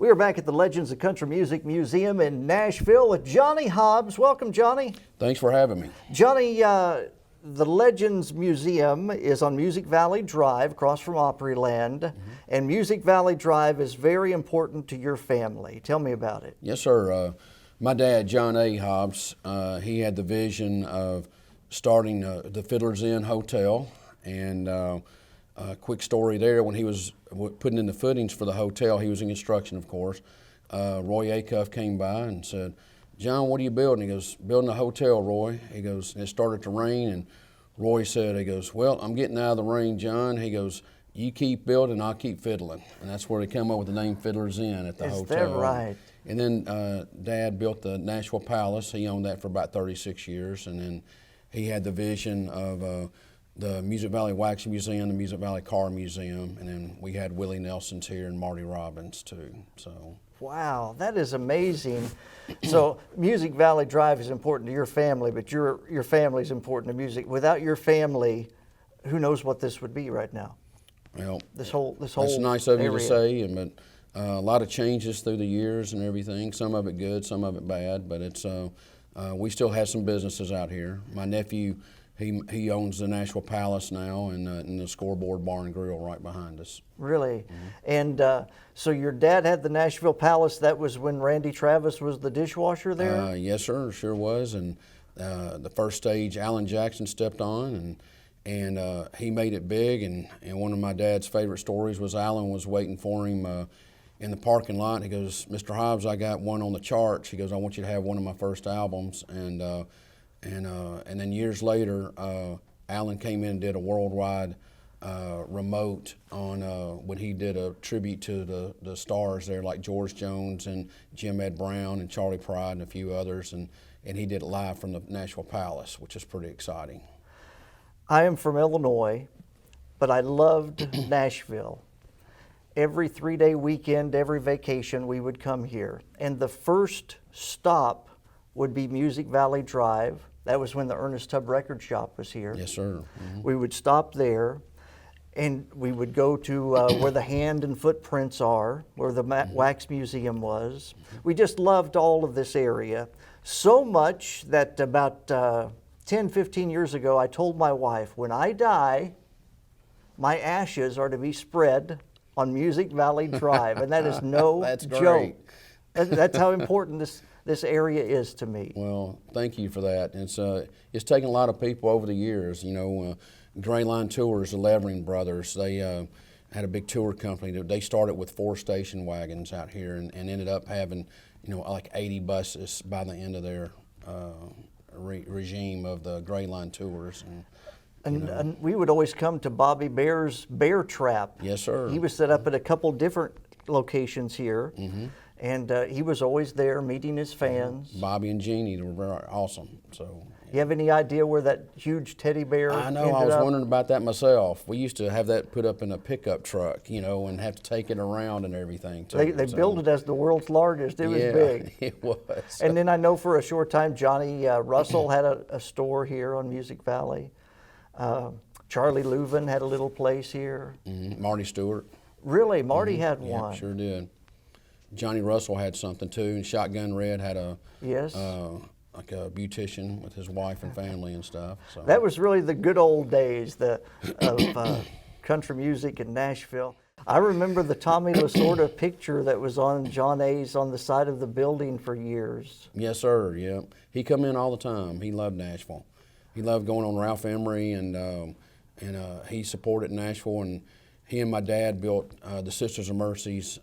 We are back at the Legends of Country Music Museum in Nashville with John A Hobbs. Welcome, Johnny. Thanks for having me. Johnny, the Legends Museum is on Music Valley Drive across from Opryland, and Music Valley Drive is very important to your family. Tell me about it. Yes, sir. My dad, John A Hobbs, he had the vision of starting the Fiddler's Inn Hotel, and a quick story there, when he was putting in the footings for the hotel, he was in construction, of course. Royacuff came by and said, "John, what are you building?" He goes, "Building a hotel, Roy." He goes, and it started to rain, and Roy said, he goes, "Well, I'm getting out of the rain, John." He goes, "You keep building, I'll keep fiddling." And that's where they come up with the name Fiddler's Inn at the hotel. Is that right? And then Dad built the Nashville Palace. He owned that for about 36 years, and then he had the vision of the Music Valley Wax Museum, the Music Valley Car Museum, and then we had Willie Nelson's here and Marty Robbins too. So. Wow, that is amazing. So Music Valley Drive is important to your family, but your family is important to music. Without your family, who knows what this would be right now? Well, this whole that's nice of you area. to say, but a lot of changes through the years and everything. Some of it good, some of it bad, but it's we still have some businesses out here. My nephew, he owns the Nashville Palace now, and the Scoreboard Bar and Grill right behind us. Really? And so your dad had the Nashville Palace. That was when Randy Travis was the dishwasher there? Yes, sir, sure was. And the first stage, Alan Jackson stepped on, and he made it big. And one of my dad's favorite stories was Alan was waiting for him in the parking lot. He goes, "Mr. Hobbs, I got one on the charts." He goes, "I want you to have one of my first albums." And then years later, Alan came in and did a worldwide remote on when he did a tribute to the stars there, like George Jones and Jim Ed Brown and charleypride and a few others, and he did it live from the Nashville Palace, which is pretty exciting. I am from Illinois, but I loved Nashville. Every 3-day weekend, every vacation, we would come here. And the first stop would be Music Valley Drive. That was when the Ernesttubb record shop was here. Yes, sir. We would stop there, and we would go to where the hand and footprints are, where the Wax Museum was. We just loved all of this area. So much that about 10, 15 years ago, I told my wife, when I die, my ashes are to be spread on Music Valley Drive, and that is no That's joke. great. That's how important this area is to me. Well, thank you for that. It's taken a lot of people over the years. You know, Gray Line Tours, the Levering brothers, they had a big tour company. They started with 4 station wagons out here and ended up having, like 80 buses by the end of their regime of the Gray Line Tours. And we would always come to Bobby Bare's Bear Trap. Yes, sir. He was set up at a couple different locations here. And he was always there meeting his fans. Bobby and Jeannie, they were very awesome. So, you have any idea where that huge teddy bear I know, I was wondering about that myself. We used to have that put up in a pickup truck, and have to take it around and everything. Too. They built it as the world's largest. It was big. It was. And then I know for a short time, Johnny Russell had a store here on Music Valley. Charlie Leuven had a little place here. Marty Stewart. Really? Marty had one? Sure did. Johnny Russell had something too, and Shotgun Red had a like a beautician with his wife and family and stuff. So that was really the good old days of country music in Nashville. I remember the Tommy Lasorda picture that was on John A's on the side of the building for years. Yes, sir. Yeah, he come in all the time. He loved Nashville. He loved going on Ralph Emery, and he supported Nashville. And he and my dad built the Sisters of Mercy's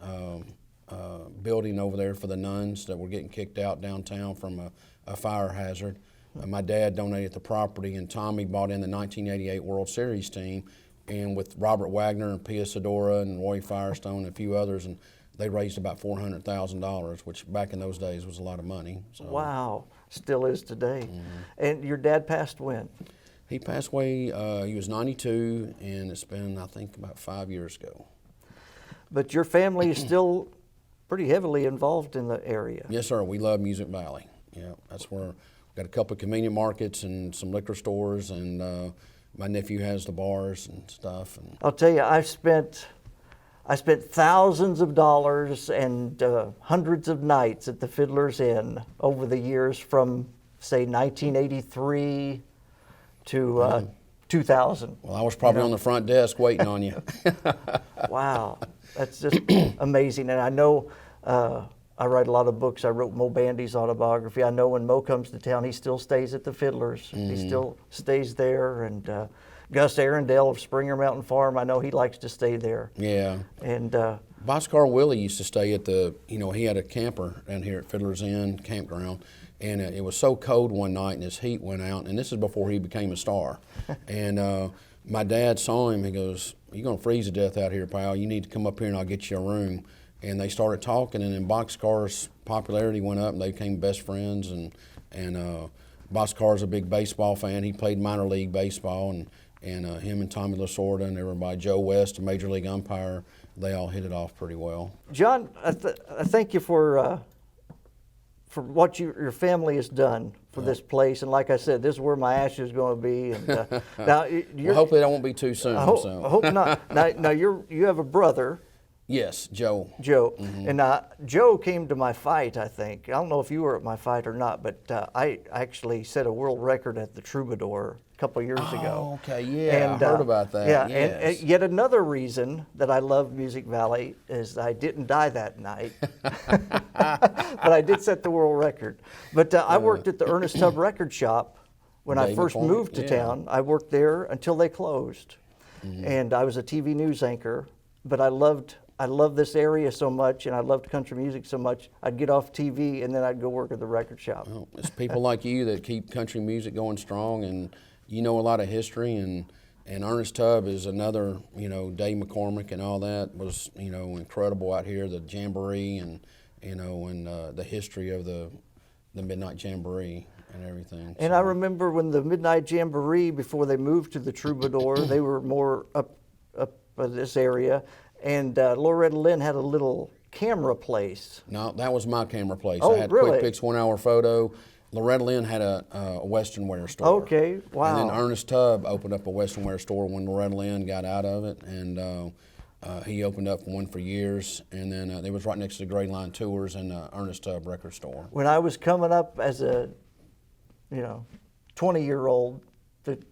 building over there for the nuns that were getting kicked out downtown from a fire hazard. My dad donated the property, and Tommy bought in the 1988 World Series team, and with Robert Wagner and Pia Sedora and Roy Firestone and a few others, and they raised about $400,000, which back in those days was a lot of money. So. Wow, still is today. And your dad passed when? He passed away, he was 92, and it's been, I think, about 5 years ago. But your family is still pretty heavily involved in the area. Yes, sir. We love Music Valley. Yeah, that's where we've got a couple of convenient markets and some liquor stores, and my nephew has the bars and stuff. And I'll tell you, I've spent I spent thousands of dollars and hundreds of nights at the Fiddler's Inn over the years from, say, 1983 to 2000. Well, I was probably on the front desk waiting on you. Wow, that's just amazing. And I know I write a lot of books. I wrote Mo Bandy's autobiography. I know when Mo comes to town, he still stays at the Fiddler's. He still stays there. And Gus Arundel of Springer Mountain Farm, I know he likes to stay there. Yeah. And Boxcar Willie used to stay at the, he had a camper down here at Fiddler's Inn campground, and it was so cold one night and his heat went out, and this is before he became a star. And my dad saw him, he goes, "You're gonna freeze to death out here, pal. You need to come up here and I'll get you a room." And they started talking, and then Boxcar's popularity went up and they became best friends. And Boxcar's a big baseball fan. He played minor league baseball, and him and Tommy Lasorda and everybody, Joe West, a major league umpire, they all hit it off pretty well. John, I thank you for what your family has done for this place. And like I said, this is where my ashes are going to be. And now, well, hopefully that won't be too soon. I hope not. Now you have a brother. Yes, Joe. Joe. And Joe came to my fight, I think. I don't know if you were at my fight or not, but I actually set a world record at the Troubadour a couple of years ago. Okay, yeah, I heard about that. Yeah, yes. and yet another reason that I love Music Valley is I didn't die that night, but I did set the world record. But I worked at the Ernest Tubb record shop when I first moved to town. I worked there until they closed, and I was a TV news anchor, but I loved this area so much, and I loved country music so much, I'd get off TV and then I'd go work at the record shop. Well, it's people like you that keep country music going strong, and you know a lot of history, and Ernest Tubb is another, Dave McCormick and all that was, incredible out here, the Jamboree and the history of the Midnight Jamboree and everything. And I remember when the Midnight Jamboree, before they moved to the Troubadour, they were more up this area. And Loretta Lynn had a little camera place. No, that was my camera place. Oh, I had really? Quick Picks 1 hour photo. Loretta Lynn had a Western wear store. Okay, wow. And then Ernest Tubb opened up a Western wear store when Loretta Lynn got out of it, and he opened up one for years. And then it was right next to the Gray Line Tours and Ernest Tubb record store. When I was coming up as a 20-year-old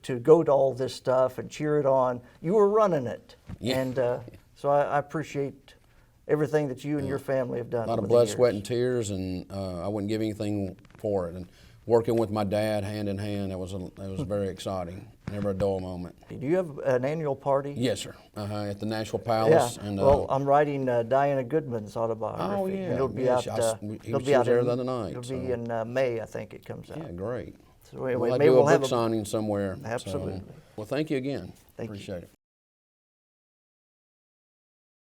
to go to all this stuff and cheer it on, you were running it. Yeah. And so I appreciate everything that you and your family have done. A lot of blood, sweat, and tears, and I wouldn't give anything for it. And working with my dad hand in hand, it was very exciting. Never a dull moment. Do you have an annual party? Yes, sir. At the Nashville Palace. Yeah. And, well, I'm writing Diana Goodman's autobiography. Oh, yeah. And it'll be Yes, out. he was there the other night. It'll so. be in May, I think it comes out. Yeah, great. So anyway, We'll maybe do we'll a have book signing somewhere. Absolutely. So, well, thank you again. Thank you. Appreciate it.